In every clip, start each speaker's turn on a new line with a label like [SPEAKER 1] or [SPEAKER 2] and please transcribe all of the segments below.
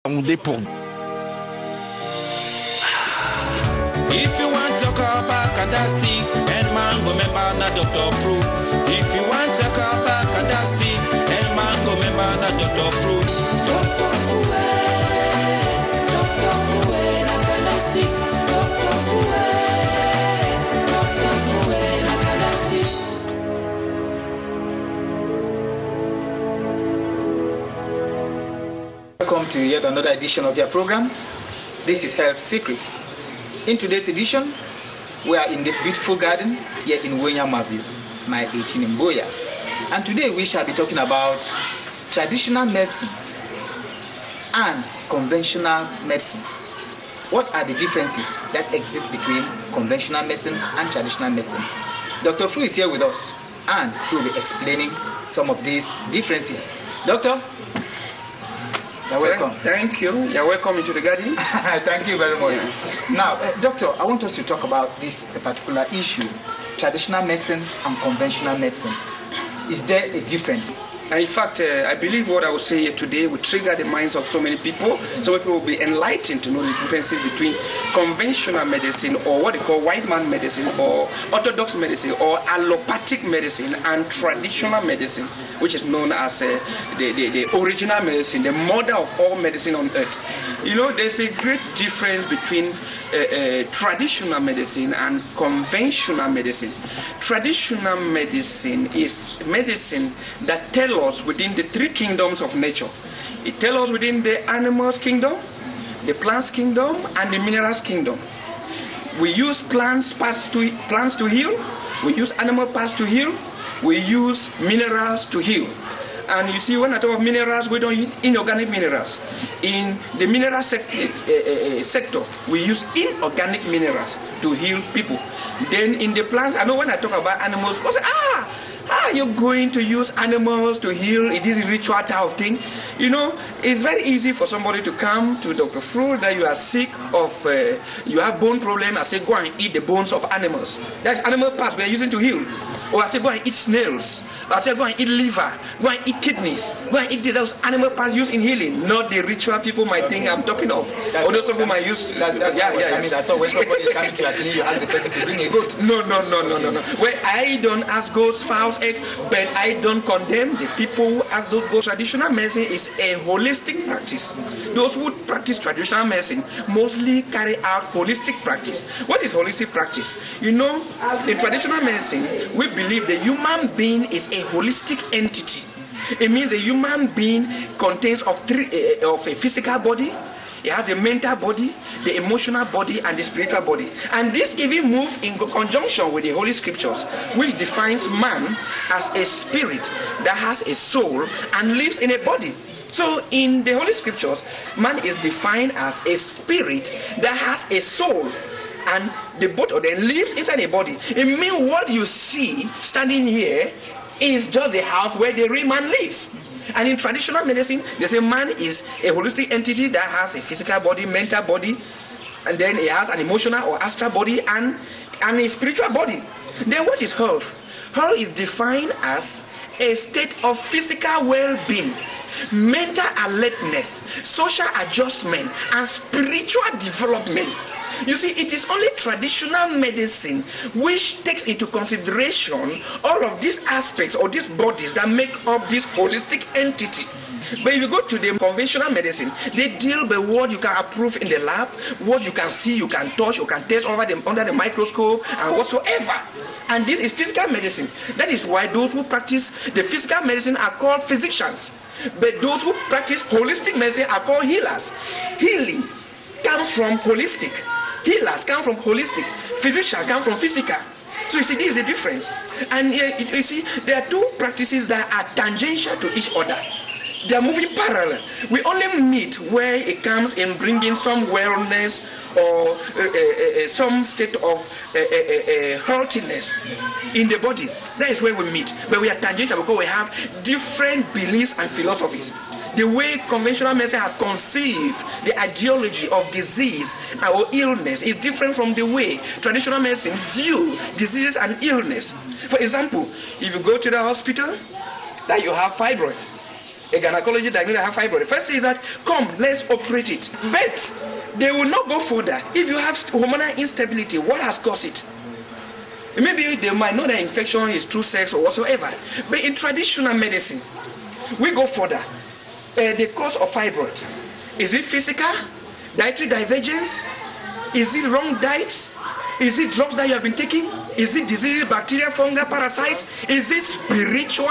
[SPEAKER 1] Pour...
[SPEAKER 2] If you want to call back and that's tea, and mango member na Dr. Fruit. If you want to call back and that's tea, and mango member na Dr. Fruit.
[SPEAKER 3] Dr. Fruit, na Kadasti. Dr. Fruit, na Kadasti.
[SPEAKER 4] Welcome to yet another edition of your program. This is Health Secrets. In today's edition, we are in this beautiful garden here in Wenyamabio, my 18 in Boya. And today we shall be talking about traditional medicine and conventional medicine. What are the differences that exist between conventional medicine and traditional medicine? Dr. Fu is here with us and he will be explaining some of these differences. Doctor, you're welcome.
[SPEAKER 5] Thank you. You're welcome into the garden.
[SPEAKER 4] Thank you very much. Yeah. Now, Doctor, I want us to talk about this particular issue, traditional medicine and conventional medicine. Is there a difference?
[SPEAKER 5] In fact, I believe what I will say here today will trigger the minds of so many people. So people will be enlightened to know the differences between conventional medicine, or what they call white man medicine, or orthodox medicine, or allopathic medicine, and traditional medicine, which is known as the original medicine, the mother of all medicine on earth. You know, there's a great difference between traditional medicine and conventional medicine. Traditional medicine is medicine that tells us within the three kingdoms of nature. It tells us within the animals kingdom, the plants kingdom, and the minerals kingdom. We use plants to heal, we use animal parts to heal, we use minerals to heal. And you see, when I talk of minerals, we don't use inorganic minerals. In the mineral sector, we use inorganic minerals to heal people. Then in the plants, I know when I talk about animals, people say, you're going to use animals to heal? It is a ritual type of thing. You know, it's very easy for somebody to come to Dr. Fruit that you are sick of, you have bone problem. I say, go and eat the bones of animals. That's animal parts we are using to heal. Or I say, go and eat snails. Or I say, go and eat liver. Go and eat kidneys. Go and eat those animal parts used in healing. Not the ritual people might think I'm talking of. Although some people might use...
[SPEAKER 4] I mean, I thought when somebody is coming to your clinic, you ask the person to bring a goat.
[SPEAKER 5] No. Well, I don't ask goats, fowls, eggs, but I don't condemn the people who ask those goats. Traditional medicine is a holistic practice. Those who practice traditional medicine mostly carry out holistic practice. What is holistic practice? You know, in traditional medicine, we believe the human being is a holistic entity. It means the human being contains of a physical body, it has a mental body, the emotional body, and the spiritual body. And this even moves in conjunction with the Holy Scriptures, which defines man as a spirit that has a soul and lives in a body. So in the Holy Scriptures, man is defined as a spirit that has a soul, and the both of them lives inside a body. It means what you see standing here is just the house where the real man lives. And in traditional medicine, they say man is a holistic entity that has a physical body, mental body, and then it has an emotional or astral body and a spiritual body. Then what is health? Health is defined as a state of physical well-being, mental alertness, social adjustment, and spiritual development. You see, it is only traditional medicine which takes into consideration all of these aspects or these bodies that make up this holistic entity. But if you go to the conventional medicine, they deal with what you can approve in the lab, what you can see, you can touch, you can taste under the microscope, and whatsoever. And this is physical medicine. That is why those who practice the physical medicine are called physicians. But those who practice holistic medicine are called healers. Healing comes from holistic. Healers come from holistic. Physicians come from physical. So you see, this is the difference. And you see, there are two practices that are tangential to each other. They are moving parallel. We only meet where it comes in bringing some wellness or some state of healthiness in the body. That is where we meet. But we are tangential because we have different beliefs and philosophies. The way conventional medicine has conceived the ideology of disease or illness is different from the way traditional medicine view diseases and illness. For example, if you go to the hospital, that you have fibroids, a gynecologist diagnosed I have fibroid, the first thing is that, come, let's operate it. But they will not go further. If you have hormonal instability, what has caused it? Maybe they might know that infection is through sex or whatsoever. But in traditional medicine, we go further. The cause of fibroid, is it physical? Dietary divergence? Is it wrong diets? Is it drugs that you have been taking? Is it disease, bacteria, fungal, parasites? Is it spiritual?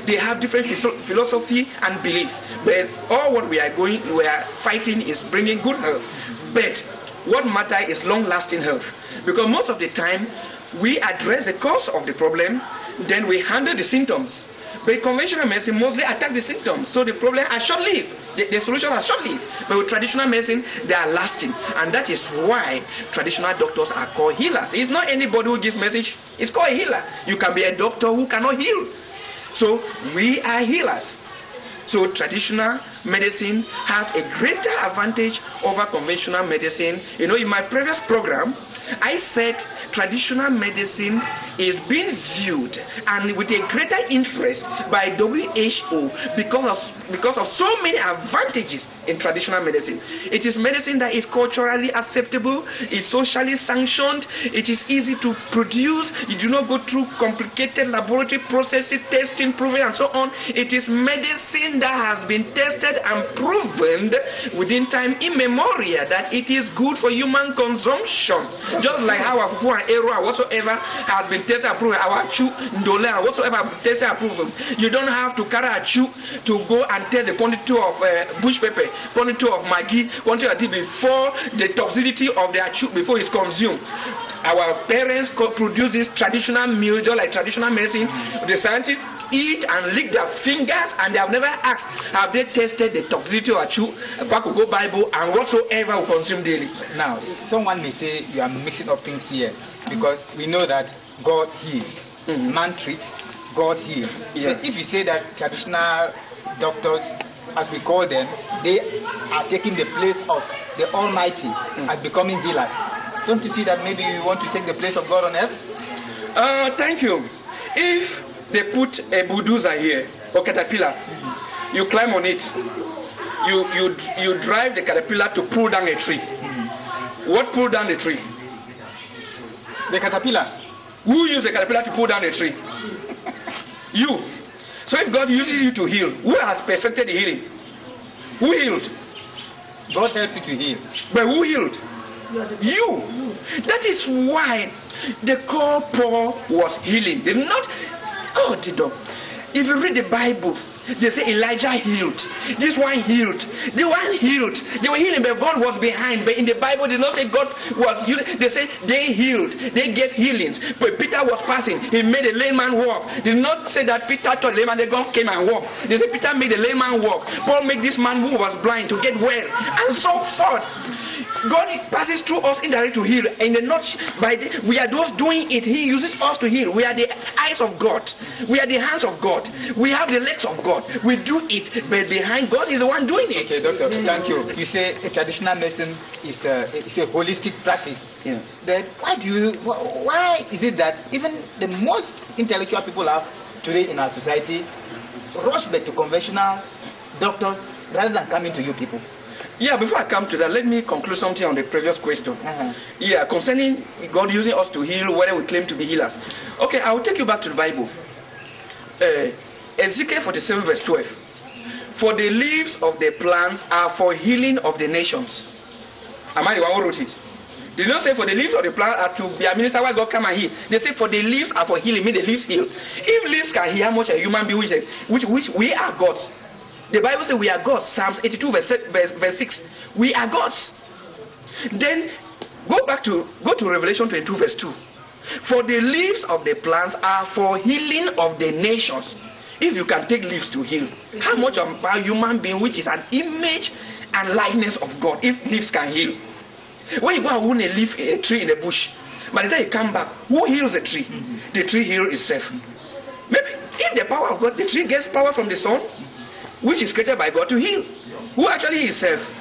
[SPEAKER 5] They have different philosophy and beliefs. But all what we are fighting is bringing good health. But what matters is long-lasting health. Because most of the time, we address the cause of the problem, then we handle the symptoms. But conventional medicine mostly attack the symptoms, so the problem are short-lived. The solution are short-lived. But with traditional medicine, they are lasting. And that is why traditional doctors are called healers. It's not anybody who gives message. It's called a healer. You can be a doctor who cannot heal. So we are healers. So traditional medicine has a greater advantage over conventional medicine. You know, in my previous program, I said traditional medicine is being viewed and with a greater interest by WHO because of so many advantages in traditional medicine. It is medicine that is culturally acceptable, is socially sanctioned, it is easy to produce, you do not go through complicated laboratory processes, testing, proving and so on. It is medicine that has been tested and proven within time immemorial that it is good for human consumption. Just like our fufu and ero and whatsoever has been tested and proven, our chu, ndole and whatsoever has been tested and proven. You don't have to carry a chu to go and tell the quantity of bush pepper, quantity of maggi, quantity of tea before the toxicity of the chu before it's consumed. Our parents produce this traditional meal, just like traditional medicine. The scientists eat and lick their fingers and they have never asked, have they tested the toxicity of achu, Kwakugo Bible and whatsoever we consume daily.
[SPEAKER 4] Now, someone may say you are mixing up things here because we know that God heals. Man treats, God heals.
[SPEAKER 5] Yeah.
[SPEAKER 4] So if you say that traditional doctors, as we call them, they are taking the place of the Almighty as becoming healers, don't you see that maybe you want to take the place of God on earth?
[SPEAKER 5] Thank you. If they put a bulldozer here or caterpillar, you climb on it, you drive the caterpillar to pull down a tree. What pull down the tree?
[SPEAKER 4] The caterpillar.
[SPEAKER 5] Who used the caterpillar to pull down a tree? You. So if God uses you to heal, who has perfected the healing? Who healed?
[SPEAKER 4] God helps you to heal.
[SPEAKER 5] But who healed? You. That is why the call Paul was healing. They did not. Oh, Dido. If you read the Bible, they say Elijah healed. This one healed. The one healed. They were healing, but God was behind. But in the Bible, they did not say God was using. They say they healed. They gave healings. But Peter was passing. He made a lame man walk. They did not say that Peter taught the lame man. They God came and walked. They say Peter made the lame man walk. Paul made this man who was blind to get well, and so forth. God passes through us indirectly to heal. And we are those doing it. He uses us to heal. We are the eyes of God. We are the hands of God. We have the legs of God. We do it, but behind God is the one doing it.
[SPEAKER 4] Okay, doctor, thank you. You say a traditional medicine is a holistic practice.
[SPEAKER 5] Yeah.
[SPEAKER 4] Then why is it that even the most intellectual people today in our society rush back to conventional doctors rather than coming to you people?
[SPEAKER 5] Yeah, before I come to that, let me conclude something on the previous question. Yeah, concerning God using us to heal, whether we claim to be healers. Okay, I will take you back to the Bible. Ezekiel 47 verse 12. For the leaves of the plants are for healing of the nations. Am I the one who wrote it? They don't say for the leaves of the plant are to be administered where God come and heal. They say for the leaves are for healing, mean the leaves heal. If leaves can heal, how much a human being which we are gods. The Bible says we are gods. Psalms 82 verse 6. We are gods. Then go to Revelation 22 verse 2. For the leaves of the plants are for healing of the nations. If you can take leaves to heal, how much of a human being which is an image and likeness of God, if leaves can heal? When you go and wound a tree in a bush, by the time you come back, who heals the tree? The tree heals itself. Maybe if the power of God, the tree gets power from the sun, which is created by God to heal. Who actually is self?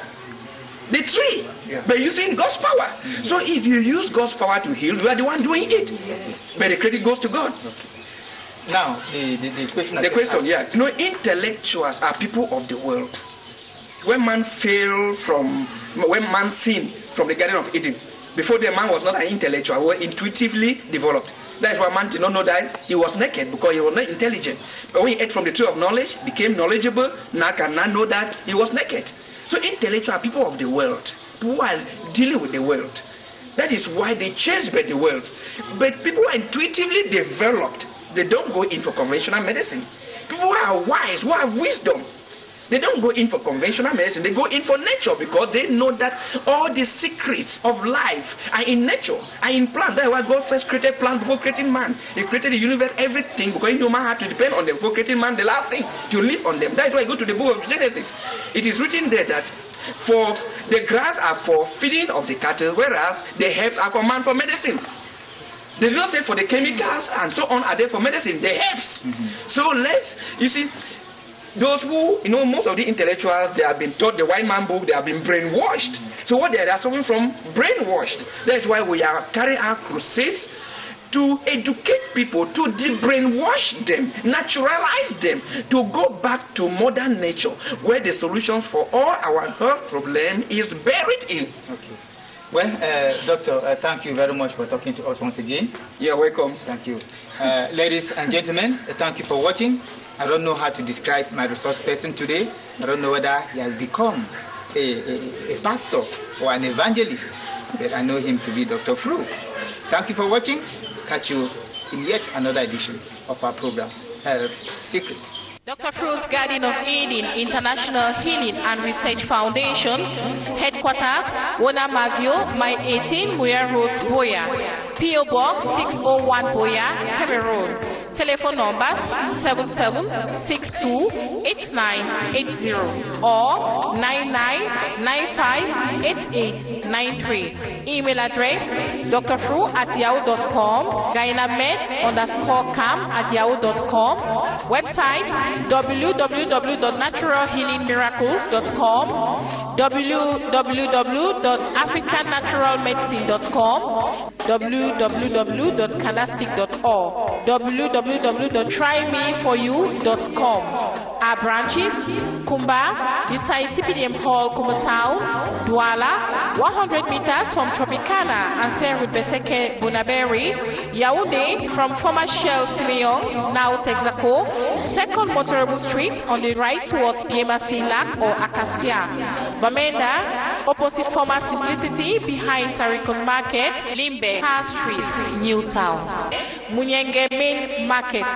[SPEAKER 5] The tree. Yeah. But using God's power. So if you use God's power to heal, you are the one doing it. But the credit goes to God.
[SPEAKER 4] Now, the question.
[SPEAKER 5] The question, yeah. You know, intellectuals are people of the world. When man sinned from the Garden of Eden, before the man was not an intellectual, he was intuitively developed. That's why man did not know that he was naked, because he was not intelligent. But when he ate from the tree of knowledge, became knowledgeable, now can now know that he was naked. So intellectual are people of the world, who are dealing with the world. That is why they chase by the world. But people are intuitively developed. They don't go in for conventional medicine. People who are wise, who have wisdom, they don't go in for conventional medicine. They go in for nature, because they know that all the secrets of life are in nature, are in plant. That's why God first created plant before creating man. He created the universe, everything, because human had to depend on them before creating man, the last thing, to live on them. That's why I go to the book of Genesis. It is written there that for the grass are for feeding of the cattle, whereas the herbs are for man for medicine. They do not say for the chemicals and so on are there for medicine, the herbs. So you see, those who, you know, most of the intellectuals, they have been taught the white man book, they have been brainwashed. So what they are suffering from? Brainwashed. That's why we are carrying out crusades to educate people, to de-brainwash them, naturalize them, to go back to modern nature, where the solution for all our health problem is buried in.
[SPEAKER 4] Okay. Well, Doctor, thank you very much for talking to us once again.
[SPEAKER 5] You're welcome.
[SPEAKER 4] Thank you. Ladies and gentlemen, thank you for watching. I don't know how to describe my resource person today. I don't know whether he has become a pastor or an evangelist, but I know him to be Dr. Fru. Thank you for watching. Catch you in yet another edition of our program, Health Secrets.
[SPEAKER 1] Dr. Fru's Garden of Eden International Healing and Research Foundation, headquarters, Wona Mavio, Mile 18, Muya Road, Boya. P.O. Box 601 Boya, Cameroon. Telephone numbers 77628980 or 99958893. Email address drfru@yahoo.com, gynamed_cam@yahoo.com. Website www.naturalhealingmiracles.com, www.africannaturalmedicine.com, www.canastic.org, www.trymeforyou.com. Our branches: Kumba, beside CPDM Hall, Kumba Town, Douala, 100 meters from Tropicana and Saint Ruth Beseke, Bunaberi, Yaoundé, from former Shell Simeon, now Texaco, 2nd Motorable Street on the right towards Biemasi Lac or Acacia. Bamenda, opposite former Simplicity, behind Tarikon Market, Limbe, Car Street, Newtown. Munyenge Main Market.